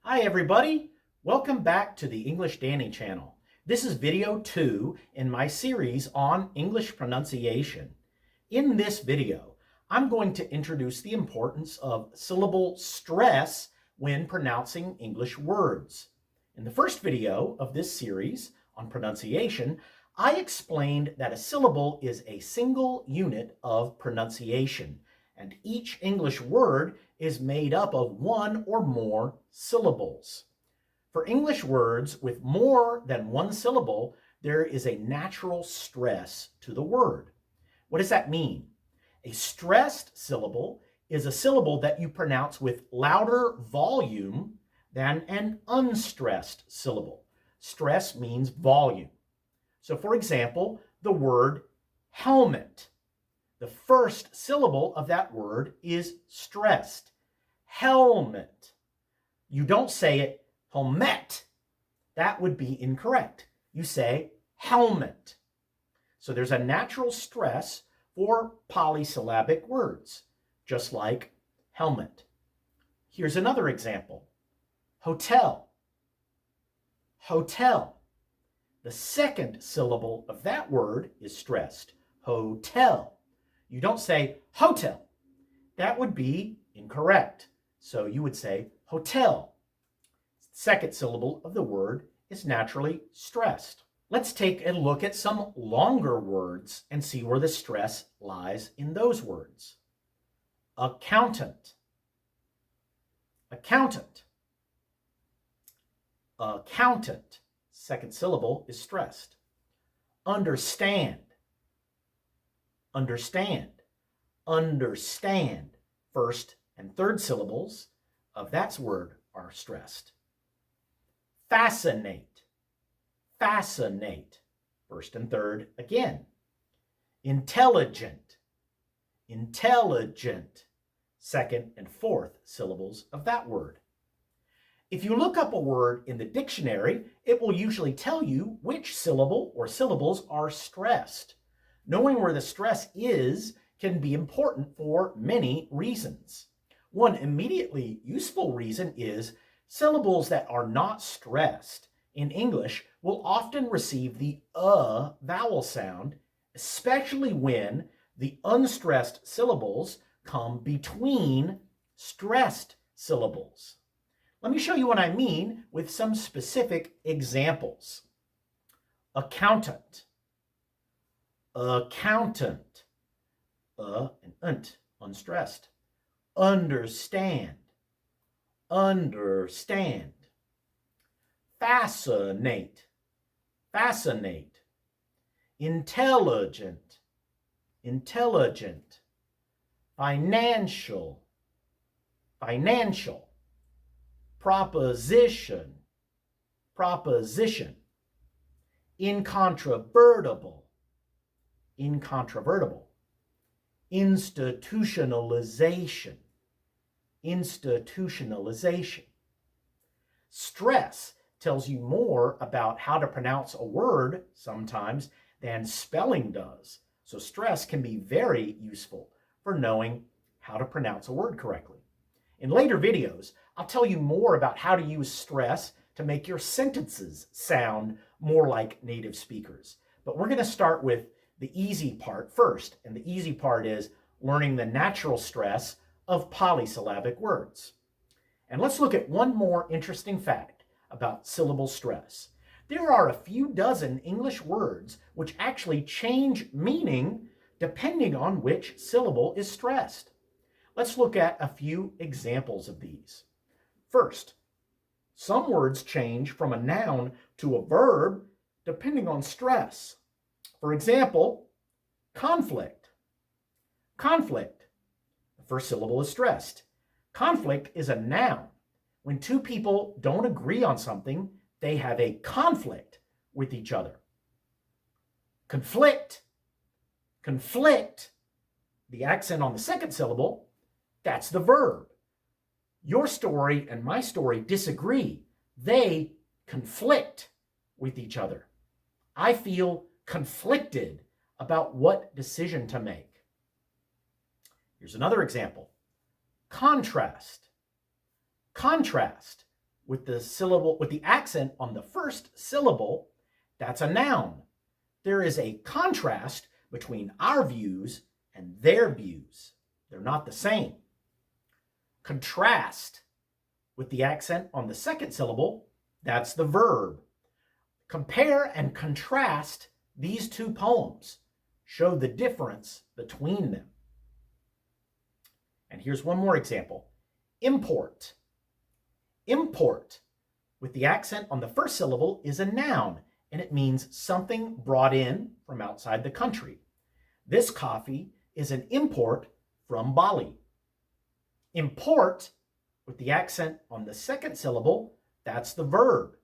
Hi everybody, welcome back to the English Danny channel. This is video 2 in my series on English pronunciation. In this video, I'm going to introduce the importance of syllable stress when pronouncing English words. In the first video of this series on pronunciation, I explained that a syllable is a single unit of pronunciation, and each English word is made up of one or more syllables. For English words with more than one syllable, there is a natural stress to the word. What does that mean? A stressed syllable is a syllable that you pronounce with louder volume than an unstressed syllable. Stress means volume. So for example, the word helmet. The first syllable of that word is stressed. Helmet. You don't say it helmet. That would be incorrect. You say helmet. So there's a natural stress for polysyllabic words, just like helmet. Here's another example. Hotel. Hotel. The second syllable of that word is stressed. Hotel. You don't say hotel. That would be incorrect. So you would say hotel. The second syllable of the word is naturally stressed. Let's take a look at some longer words and see where the stress lies in those words. Accountant. Accountant. Accountant. Second syllable is stressed. Understand. Understand. Understand. First and third syllables of that word are stressed. Fascinate. Fascinate. First and third again. Intelligent. Intelligent. Second and fourth syllables of that word. If you look up a word in the dictionary, it will usually tell you which syllable or syllables are stressed. Knowing where the stress is can be important for many reasons. One immediately useful reason is syllables that are not stressed in English will often receive the vowel sound, especially when the unstressed syllables come between stressed syllables. Let me show you what I mean with some specific examples. Accountant. Accountant. And unstressed. Understand. Understand. Fascinate. Fascinate. Intelligent. Intelligent. Financial. Financial. Proposition. Proposition. Incontrovertible. Incontrovertible. Institutionalization. Institutionalization. Stress tells you more about how to pronounce a word sometimes than spelling does. So stress can be very useful for knowing how to pronounce a word correctly. In later videos, I'll tell you more about how to use stress to make your sentences sound more like native speakers. But we're going to start with the easy part first, and the easy part is learning the natural stress of polysyllabic words. And let's look at one more interesting fact about syllable stress. There are a few dozen English words which actually change meaning depending on which syllable is stressed. Let's look at a few examples of these. First, some words change from a noun to a verb depending on stress. For example, conflict. Conflict. The first syllable is stressed. Conflict is a noun. When two people don't agree on something, they have a conflict with each other. Conflict. Conflict. The accent on the second syllable, that's the verb. Your story and my story disagree. They conflict with each other. I feel conflicted about what decision to make. Here's another example. Contrast. Contrast. with the accent on the first syllable, that's a noun. There is a contrast between our views and their views. They're not the same. Contrast with the accent on the second syllable, that's the verb. Compare and contrast these two poems. Show the difference between them. And here's one more example. Import. Import with the accent on the first syllable is a noun, and it means something brought in from outside the country. This coffee is an import from Bali. Import with the accent on the second syllable, that's the verb.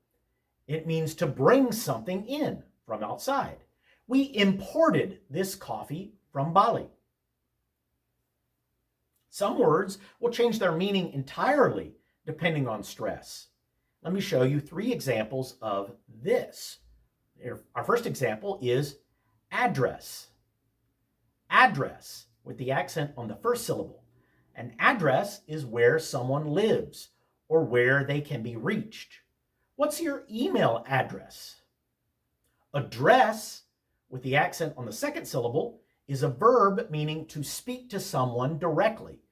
It means to bring something in from outside. We imported this coffee from Bali. Some words will change their meaning entirely depending on stress. Let me show you 3 examples of this. Our first example is address. Address with the accent on the first syllable. An address is where someone lives or where they can be reached. What's your email address? Address with the accent on the second syllable is a verb meaning to speak to someone directly.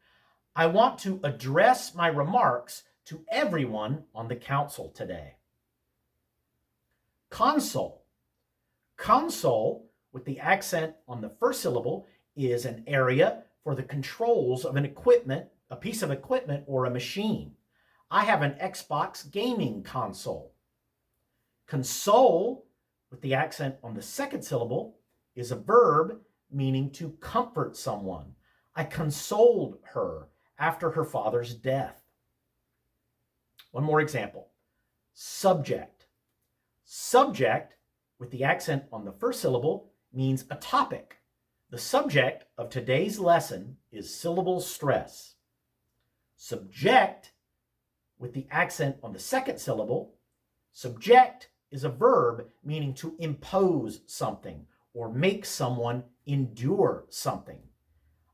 I want to address my remarks to everyone on the council today. Console. Console with the accent on the first syllable is an area for the controls of a piece of equipment or a machine. I have an Xbox gaming console. Console with the accent on the second syllable is a verb meaning to comfort someone. I consoled her after her father's death. One more example. Subject. Subject with the accent on the first syllable means a topic. The subject of today's lesson is syllable stress. Subject with the accent on the second syllable, subject is a verb meaning to impose something or make someone endure something.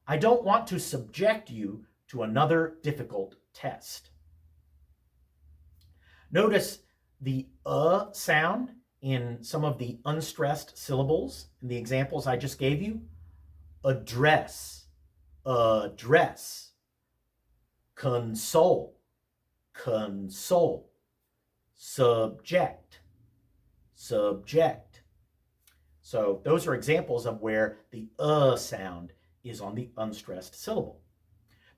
I don't want to subject you to another difficult test. Notice the sound in some of the unstressed syllables in the examples I just gave you. Address, address. Console, console. Subject, subject. So those are examples of where the sound is on the unstressed syllable.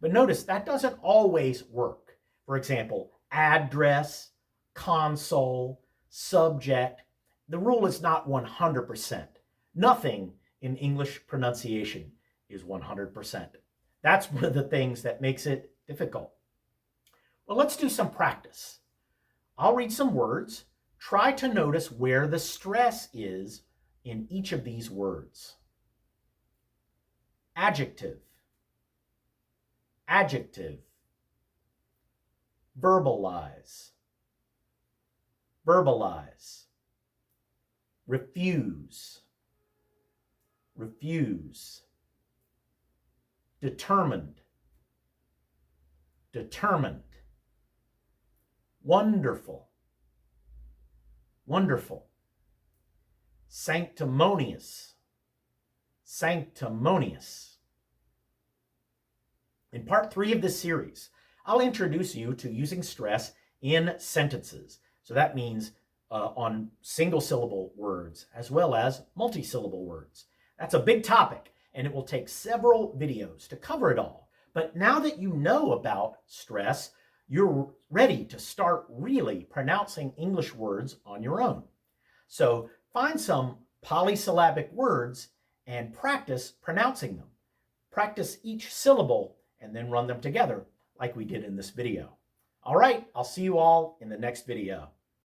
But notice that doesn't always work. For example, address, console, subject. The rule is not 100%. Nothing in English pronunciation is 100%. That's one of the things that makes it difficult. Well, let's do some practice. I'll read some words. Try to notice where the stress is in each of these words. Adjective, adjective. Verbalize, verbalize. Refuse, refuse. Determined, determined. Wonderful, wonderful. Sanctimonious, sanctimonious. In part 3 of this series, I'll introduce you to using stress in sentences. So that means on single syllable words as well as multi-syllable words. That's a big topic, and it will take several videos to cover it all. But now that you know about stress, you're ready to start really pronouncing English words on your own. So find some polysyllabic words and practice pronouncing them. Practice each syllable and then run them together like we did in this video. All right, I'll see you all in the next video.